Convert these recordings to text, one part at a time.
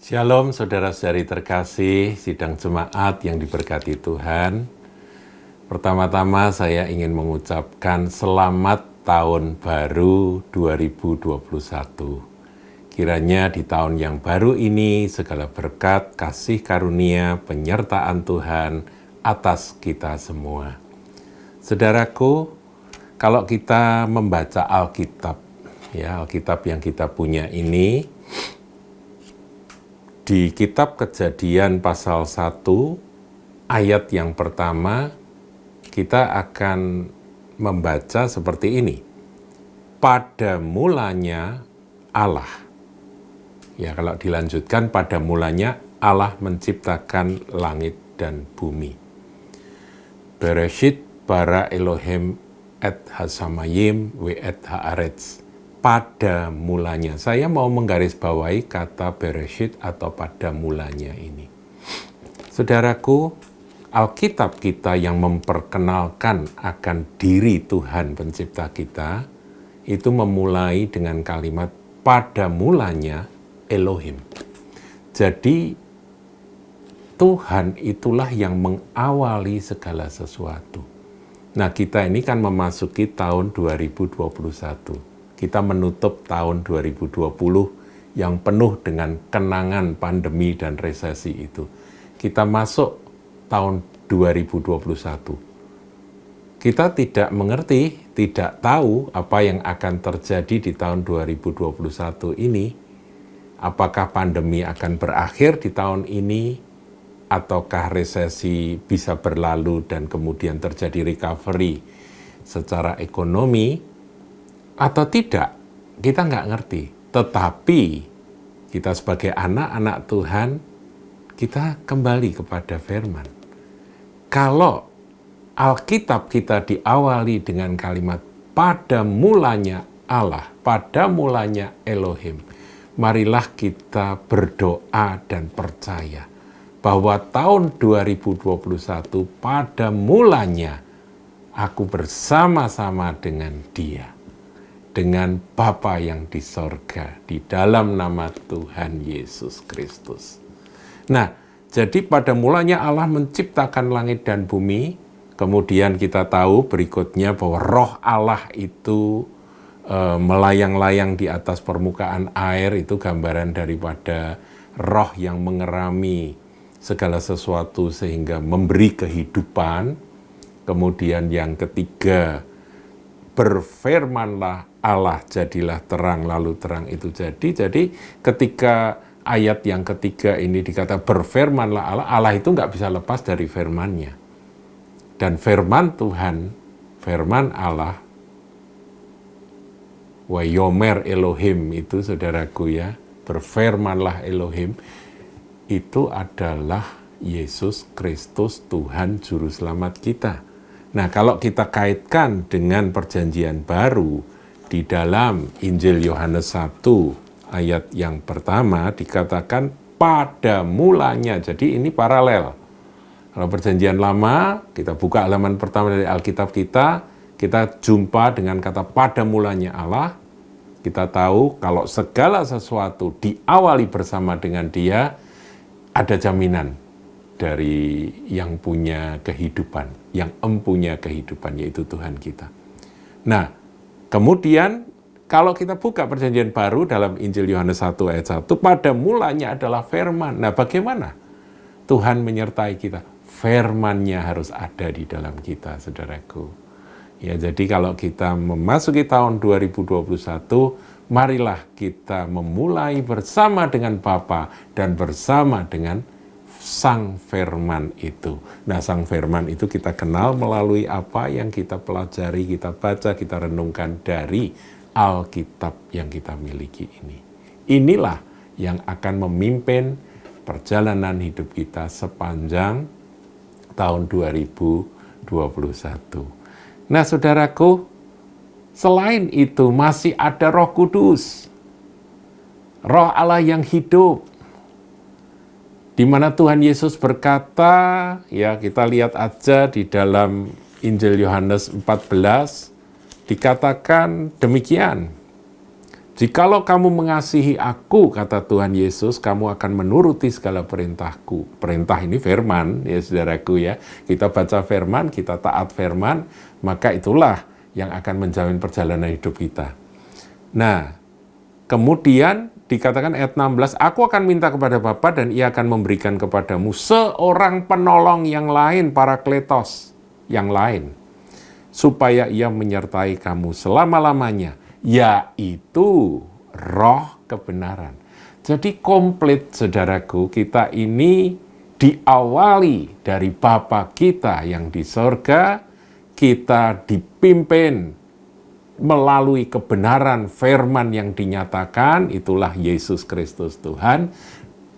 Shalom saudara-saudari terkasih, sidang jemaat yang diberkati Tuhan. Pertama-tama saya ingin mengucapkan selamat tahun baru 2021. Kiranya di tahun yang baru ini segala berkat, kasih karunia, penyertaan Tuhan atas kita semua. Saudaraku, kalau kita membaca Alkitab, ya Alkitab yang kita punya ini, di kitab Kejadian pasal 1 ayat yang pertama kita akan membaca seperti ini. Pada mulanya Allah. Ya, kalau dilanjutkan pada mulanya Allah menciptakan langit dan bumi. Bereshit bara Elohim et hasamayim we et haaretz. Pada mulanya. Saya mau menggarisbawahi kata bereshit atau pada mulanya ini. Saudaraku, Alkitab kita yang memperkenalkan akan diri Tuhan pencipta kita, itu memulai dengan kalimat pada mulanya Elohim. Jadi, Tuhan itulah yang mengawali segala sesuatu. Nah, kita ini kan memasuki tahun 2021. Kita menutup tahun 2020 yang penuh dengan kenangan pandemi dan resesi itu. Kita masuk tahun 2021. Kita tidak mengerti, tidak tahu apa yang akan terjadi di tahun 2021 ini. Apakah pandemi akan berakhir di tahun ini, ataukah resesi bisa berlalu dan kemudian terjadi recovery secara ekonomi, atau tidak, kita nggak ngerti. Tetapi kita sebagai anak-anak Tuhan, kita kembali kepada firman. Kalau Alkitab kita diawali dengan kalimat pada mulanya Allah, pada mulanya Elohim, marilah kita berdoa dan percaya bahwa tahun 2021 pada mulanya aku bersama-sama dengan Dia, dengan Bapa yang di sorga, di dalam nama Tuhan Yesus Kristus. Nah, jadi pada mulanya Allah menciptakan langit dan bumi, kemudian kita tahu berikutnya bahwa roh Allah itu melayang-layang di atas permukaan air, itu gambaran daripada roh yang mengerami segala sesuatu sehingga memberi kehidupan. Kemudian yang ketiga, berfirmanlah Allah, jadilah terang, lalu terang itu jadi. Jadi ketika ayat yang ketiga ini dikata berfirmanlah Allah, Allah itu nggak bisa lepas dari firman-Nya. Dan firman Tuhan, firman Allah, wa yomer Elohim itu saudaraku ya, berfirmanlah Elohim, itu adalah Yesus Kristus Tuhan Juru Selamat kita. Nah, kalau kita kaitkan dengan perjanjian baru, di dalam Injil Yohanes 1 ayat yang pertama dikatakan pada mulanya. Jadi ini paralel. Kalau perjanjian lama, kita buka halaman pertama dari Alkitab kita jumpa dengan kata pada mulanya Allah. Kita tahu kalau segala sesuatu diawali bersama dengan Dia, ada jaminan dari yang punya kehidupan, yang empunya kehidupan, yaitu Tuhan kita. Nah, kemudian kalau kita buka perjanjian baru dalam Injil Yohanes 1 ayat 1, pada mulanya adalah firman. Nah, bagaimana Tuhan menyertai kita? Firman-Nya harus ada di dalam kita, saudaraku. Ya, jadi kalau kita memasuki tahun 2021, marilah kita memulai bersama dengan Bapa dan bersama dengan Sang Firman itu. Nah, Sang Firman itu kita kenal melalui apa yang kita pelajari, kita baca, kita renungkan dari Alkitab yang kita miliki ini. Inilah yang akan memimpin perjalanan hidup kita sepanjang tahun 2021. Nah, saudaraku, selain itu masih ada Roh Kudus, Roh Allah yang hidup, di mana Tuhan Yesus berkata, ya kita lihat aja di dalam Injil Yohanes 14, dikatakan demikian. Jikalau kamu mengasihi aku, kata Tuhan Yesus, kamu akan menuruti segala perintahku. Perintah ini firman, ya saudaraku ya. Kita baca firman, kita taat firman, maka itulah yang akan menjamin perjalanan hidup kita. Nah, kemudian dikatakan ayat 16, aku akan minta kepada Bapa dan ia akan memberikan kepadamu seorang penolong yang lain, Parakletos yang lain, supaya ia menyertai kamu selama-lamanya, yaitu roh kebenaran. Jadi komplit saudaraku, kita ini diawali dari Bapa kita yang di sorga, kita dipimpin melalui kebenaran firman yang dinyatakan, itulah Yesus Kristus Tuhan,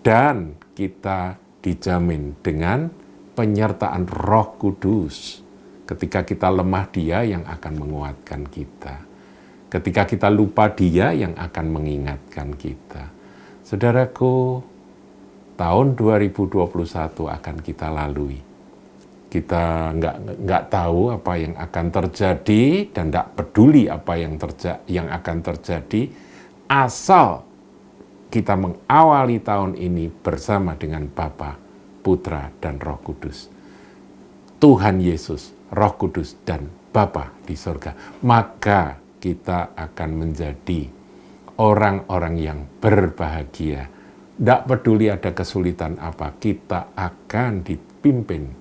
dan kita dijamin dengan penyertaan Roh Kudus. Ketika kita lemah, Dia yang akan menguatkan kita. Ketika kita lupa, Dia yang akan mengingatkan kita. Saudaraku, tahun 2021 akan kita lalui. Kita nggak tahu apa yang akan terjadi dan nggak peduli apa yang akan terjadi, asal kita mengawali tahun ini bersama dengan Bapa, Putra, dan Roh Kudus. Tuhan Yesus, Roh Kudus, dan Bapa di surga. Maka kita akan menjadi orang-orang yang berbahagia. Tidak peduli ada kesulitan apa, kita akan dipimpin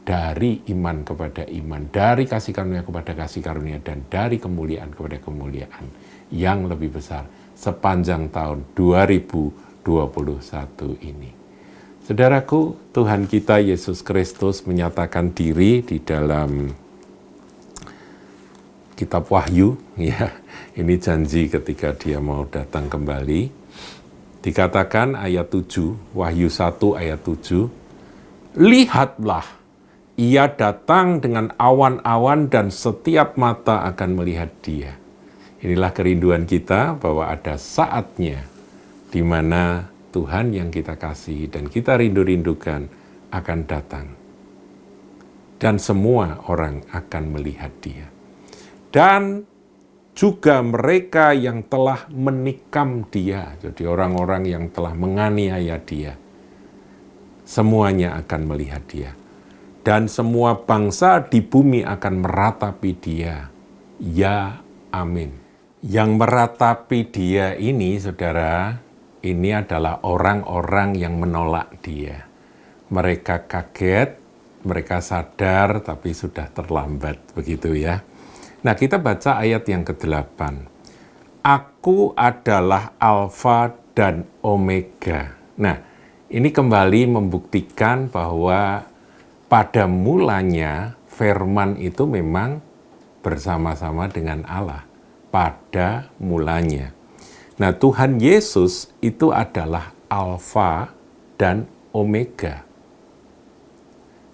dari iman kepada iman, dari kasih karunia kepada kasih karunia, dan dari kemuliaan kepada kemuliaan yang lebih besar sepanjang tahun 2021 ini. Saudaraku, Tuhan kita Yesus Kristus menyatakan diri di dalam Kitab Wahyu, ya, ini janji ketika Dia mau datang kembali. Dikatakan ayat 7, Wahyu 1 ayat 7, lihatlah, Ia datang dengan awan-awan dan setiap mata akan melihat Dia. Inilah kerinduan kita bahwa ada saatnya di mana Tuhan yang kita kasihi dan kita rindu-rindukan akan datang. Dan semua orang akan melihat Dia. Dan juga mereka yang telah menikam Dia, jadi orang-orang yang telah menganiaya Dia, semuanya akan melihat Dia. Dan semua bangsa di bumi akan meratapi Dia. Ya, amin. Yang meratapi Dia ini, saudara, ini adalah orang-orang yang menolak Dia. Mereka kaget, mereka sadar, tapi sudah terlambat, begitu ya. Nah, kita baca ayat yang ke-8. Aku adalah Alfa dan Omega. Nah, ini kembali membuktikan bahwa pada mulanya firman itu memang bersama-sama dengan Allah. Pada mulanya. Nah, Tuhan Yesus itu adalah Alfa dan Omega.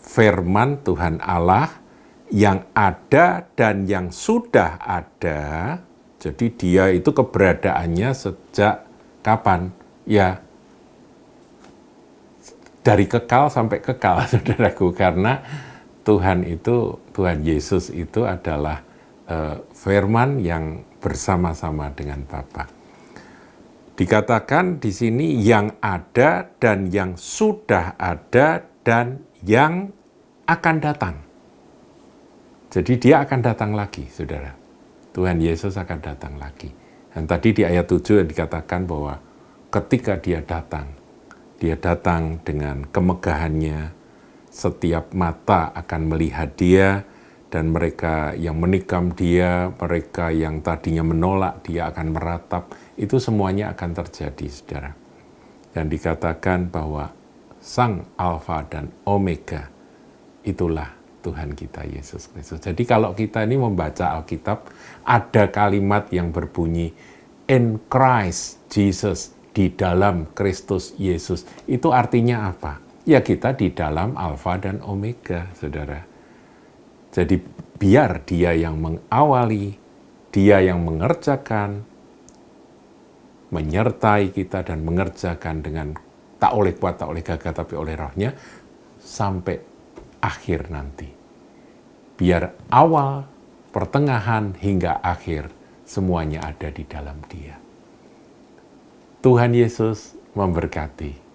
Firman Tuhan Allah yang ada dan yang sudah ada, jadi Dia itu keberadaannya sejak kapan? Ya, dari kekal sampai kekal, saudaraku, karena Tuhan Yesus itu adalah firman yang bersama-sama dengan Bapa. Dikatakan di sini yang ada dan yang sudah ada dan yang akan datang. Jadi Dia akan datang lagi, saudara. Tuhan Yesus akan datang lagi. Dan tadi di ayat 7 dikatakan bahwa ketika Dia datang dengan kemegahannya, setiap mata akan melihat Dia, dan mereka yang menikam Dia, mereka yang tadinya menolak Dia akan meratap. Itu semuanya akan terjadi, saudara. Dan dikatakan bahwa Sang Alfa dan Omega, itulah Tuhan kita Yesus Kristus. Jadi kalau kita ini membaca Alkitab, ada kalimat yang berbunyi, in Christ Jesus, di dalam Kristus Yesus. Itu artinya apa? Ya kita di dalam Alfa dan Omega, saudara. Jadi biar Dia yang mengawali, Dia yang mengerjakan, menyertai kita dan mengerjakan dengan tak oleh kuat, tak oleh gagah, tapi oleh Roh-Nya, sampai akhir nanti. Biar awal, pertengahan, hingga akhir, semuanya ada di dalam Dia. Tuhan Yesus memberkati.